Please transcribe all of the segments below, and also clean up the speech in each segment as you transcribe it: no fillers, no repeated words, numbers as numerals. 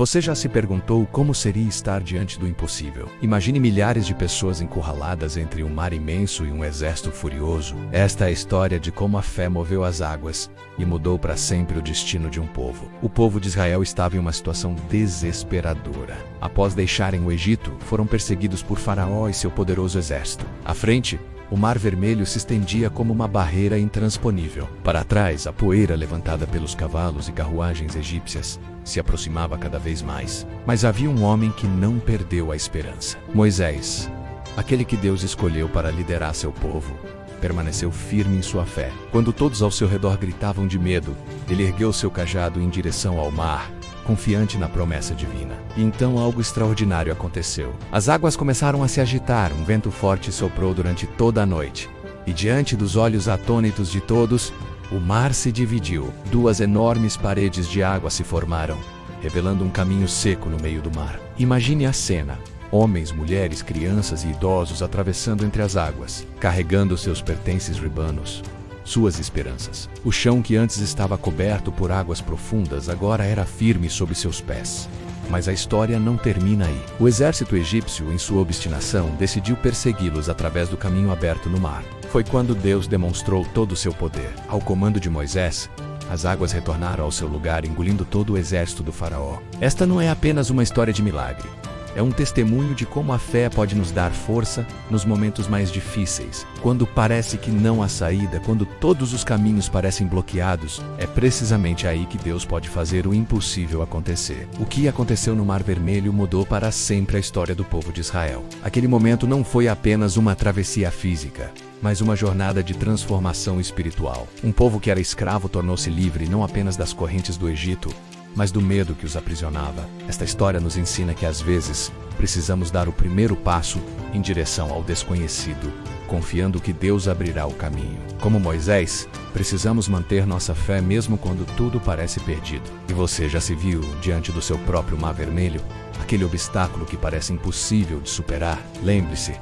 Você já se perguntou como seria estar diante do impossível? Imagine milhares de pessoas encurraladas entre um mar imenso e um exército furioso. Esta é a história de como a fé moveu as águas e mudou para sempre o destino de um povo. O povo de Israel estava em uma situação desesperadora. Após deixarem o Egito, foram perseguidos por Faraó e seu poderoso exército. À frente, o Mar Vermelho se estendia como uma barreira intransponível. Para trás, a poeira levantada pelos cavalos e carruagens egípcias se aproximava cada vez mais. Mas havia um homem que não perdeu a esperança. Moisés, aquele que Deus escolheu para liderar seu povo, permaneceu firme em sua fé. Quando todos ao seu redor gritavam de medo, ele ergueu seu cajado em direção ao mar, confiante na promessa divina. E então algo extraordinário aconteceu. As águas começaram a se agitar, um vento forte soprou durante toda a noite. E diante dos olhos atônitos de todos, o mar se dividiu. Duas enormes paredes de água se formaram, revelando um caminho seco no meio do mar. Imagine a cena. Homens, mulheres, crianças e idosos atravessando entre as águas, carregando seus pertences ribanos, suas esperanças. O chão que antes estava coberto por águas profundas agora era firme sob seus pés. Mas a história não termina aí. O exército egípcio, em sua obstinação, decidiu persegui-los através do caminho aberto no mar. Foi quando Deus demonstrou todo o seu poder. Ao comando de Moisés, as águas retornaram ao seu lugar, engolindo todo o exército do faraó. Esta não é apenas uma história de milagre. É um testemunho de como a fé pode nos dar força nos momentos mais difíceis. Quando parece que não há saída, quando todos os caminhos parecem bloqueados, é precisamente aí que Deus pode fazer o impossível acontecer. O que aconteceu no Mar Vermelho mudou para sempre a história do povo de Israel. Aquele momento não foi apenas uma travessia física, mas uma jornada de transformação espiritual. Um povo que era escravo tornou-se livre não apenas das correntes do Egito, mas do medo que os aprisionava. Esta história nos ensina que às vezes precisamos dar o primeiro passo em direção ao desconhecido, confiando que Deus abrirá o caminho. Como Moisés, precisamos manter nossa fé mesmo quando tudo parece perdido. E você já se viu diante do seu próprio Mar Vermelho? Aquele obstáculo que parece impossível de superar? Lembre-se,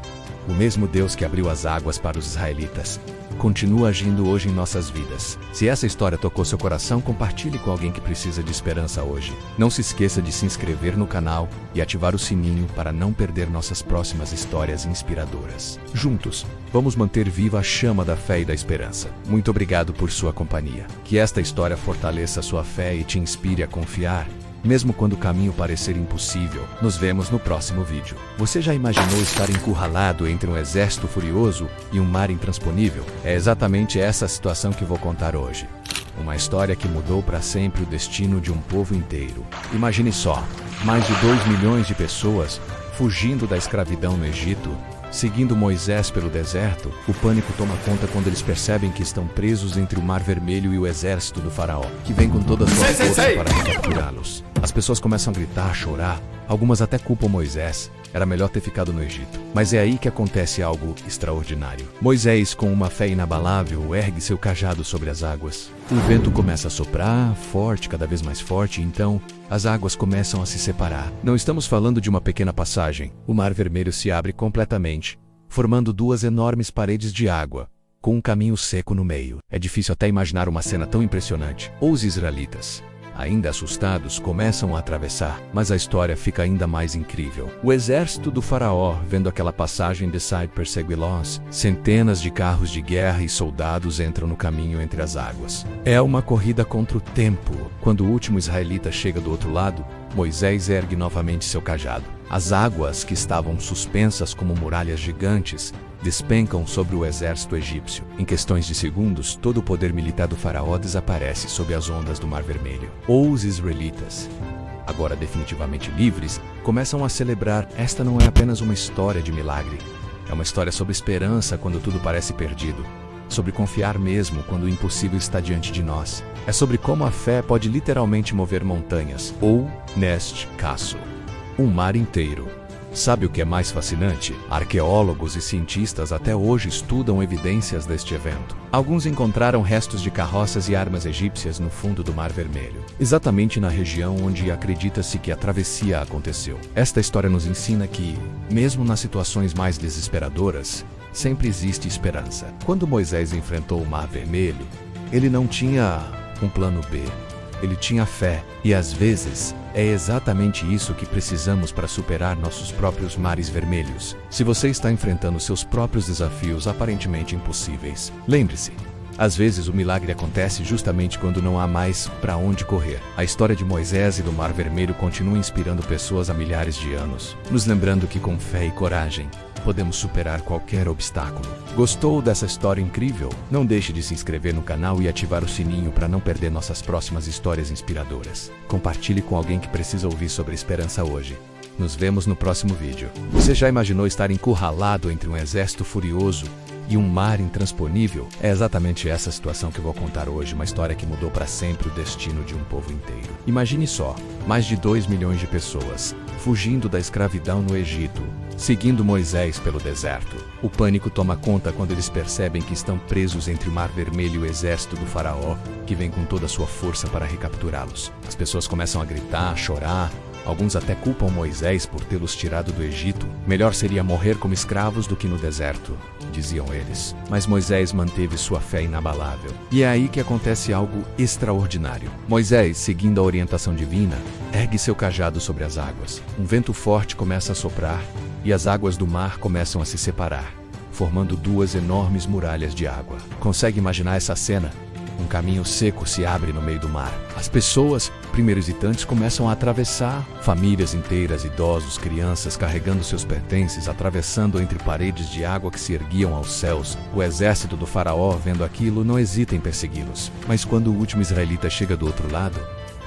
o mesmo Deus que abriu as águas para os israelitas continua agindo hoje em nossas vidas. Se essa história tocou seu coração, compartilhe com alguém que precisa de esperança hoje. Não se esqueça de se inscrever no canal e ativar o sininho para não perder nossas próximas histórias inspiradoras. Juntos, vamos manter viva a chama da fé e da esperança. Muito obrigado por sua companhia. Que esta história fortaleça a sua fé e te inspire a confiar, mesmo quando o caminho parecer impossível. Nos vemos no próximo vídeo. Você já imaginou estar encurralado entre um exército furioso e um mar intransponível? É exatamente essa situação que vou contar hoje. Uma história que mudou para sempre o destino de um povo inteiro. Imagine só, mais de 2 milhões de pessoas fugindo da escravidão no Egito, seguindo Moisés pelo deserto. O pânico toma conta quando eles percebem que estão presos entre o Mar Vermelho e o exército do faraó, que vem com toda a sua força para recapturá-los. As pessoas começam a gritar, a chorar, algumas até culpam Moisés. Era melhor ter ficado no Egito. Mas é aí que acontece algo extraordinário. Moisés, com uma fé inabalável, ergue seu cajado sobre as águas. O vento começa a soprar, forte, cada vez mais forte, e então as águas começam a se separar. Não estamos falando de uma pequena passagem. O Mar Vermelho se abre completamente, formando duas enormes paredes de água, com um caminho seco no meio. É difícil até imaginar uma cena tão impressionante. Os israelitas, ainda assustados, começam a atravessar, mas a história fica ainda mais incrível. O exército do faraó, vendo aquela passagem, decide persegui-los. Centenas de carros de guerra e soldados entram no caminho entre as águas. É uma corrida contra o tempo. Quando o último israelita chega do outro lado, Moisés ergue novamente seu cajado. As águas, que estavam suspensas como muralhas gigantes, despencam sobre o exército egípcio. Em questões de segundos, todo o poder militar do faraó desaparece sob as ondas do Mar Vermelho. Os israelitas, agora definitivamente livres, começam a celebrar. Esta não é apenas uma história de milagre. É uma história sobre esperança quando tudo parece perdido. Sobre confiar mesmo quando o impossível está diante de nós. É sobre como a fé pode literalmente mover montanhas, ou, neste caso, um mar inteiro. Sabe o que é mais fascinante? Arqueólogos e cientistas até hoje estudam evidências deste evento. Alguns encontraram restos de carroças e armas egípcias no fundo do Mar Vermelho, exatamente na região onde acredita-se que a travessia aconteceu. Esta história nos ensina que, mesmo nas situações mais desesperadoras, sempre existe esperança. Quando Moisés enfrentou o Mar Vermelho, ele não tinha um plano B. ele tinha fé, e às vezes, é exatamente isso que precisamos para superar nossos próprios mares vermelhos. Se você está enfrentando seus próprios desafios aparentemente impossíveis, lembre-se, às vezes o milagre acontece justamente quando não há mais para onde correr. A história de Moisés e do Mar Vermelho continua inspirando pessoas há milhares de anos, nos lembrando que com fé e coragem, podemos superar qualquer obstáculo. Gostou dessa história incrível? Não deixe de se inscrever no canal e ativar o sininho para não perder nossas próximas histórias inspiradoras. Compartilhe com alguém que precisa ouvir sobre esperança hoje. Nos vemos no próximo vídeo. Você já imaginou estar encurralado entre um exército furioso e um mar intransponível? É exatamente essa situação que eu vou contar hoje, uma história que mudou para sempre o destino de um povo inteiro. Imagine só, mais de 2 milhões de pessoas, fugindo da escravidão no Egito, seguindo Moisés pelo deserto. O pânico toma conta quando eles percebem que estão presos entre o Mar Vermelho e o exército do faraó, que vem com toda a sua força para recapturá-los. As pessoas começam a gritar, a chorar. Alguns até culpam Moisés por tê-los tirado do Egito. Melhor seria morrer como escravos do que no deserto, diziam eles. Mas Moisés manteve sua fé inabalável. E é aí que acontece algo extraordinário. Moisés, seguindo a orientação divina, ergue seu cajado sobre as águas. Um vento forte começa a soprar e as águas do mar começam a se separar, formando 2 enormes muralhas de água. Consegue imaginar essa cena? Um caminho seco se abre no meio do mar. As pessoas, primeiros visitantes, começam a atravessar. Famílias inteiras, idosos, crianças, carregando seus pertences, atravessando entre paredes de água que se erguiam aos céus. O exército do faraó, vendo aquilo, não hesita em persegui-los. Mas quando o último israelita chega do outro lado,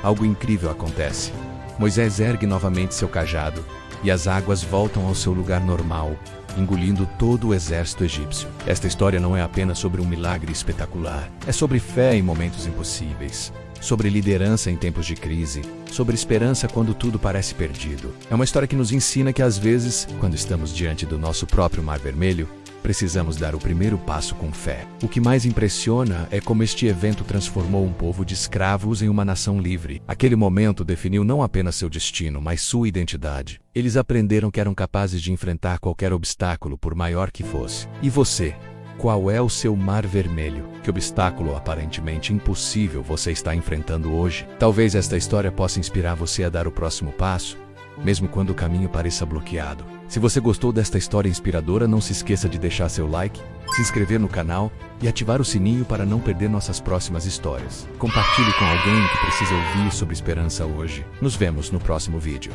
algo incrível acontece. Moisés ergue novamente seu cajado, e as águas voltam ao seu lugar normal, engolindo todo o exército egípcio. Esta história não é apenas sobre um milagre espetacular. É sobre fé em momentos impossíveis, sobre liderança em tempos de crise, sobre esperança quando tudo parece perdido. É uma história que nos ensina que às vezes, quando estamos diante do nosso próprio Mar Vermelho, precisamos dar o primeiro passo com fé. O que mais impressiona é como este evento transformou um povo de escravos em uma nação livre. Aquele momento definiu não apenas seu destino, mas sua identidade. Eles aprenderam que eram capazes de enfrentar qualquer obstáculo, por maior que fosse. E você? Qual é o seu Mar Vermelho? Que obstáculo aparentemente impossível você está enfrentando hoje? Talvez esta história possa inspirar você a dar o próximo passo, mesmo quando o caminho pareça bloqueado. Se você gostou desta história inspiradora, não se esqueça de deixar seu like, se inscrever no canal e ativar o sininho para não perder nossas próximas histórias. Compartilhe com alguém que precisa ouvir sobre esperança hoje. Nos vemos no próximo vídeo.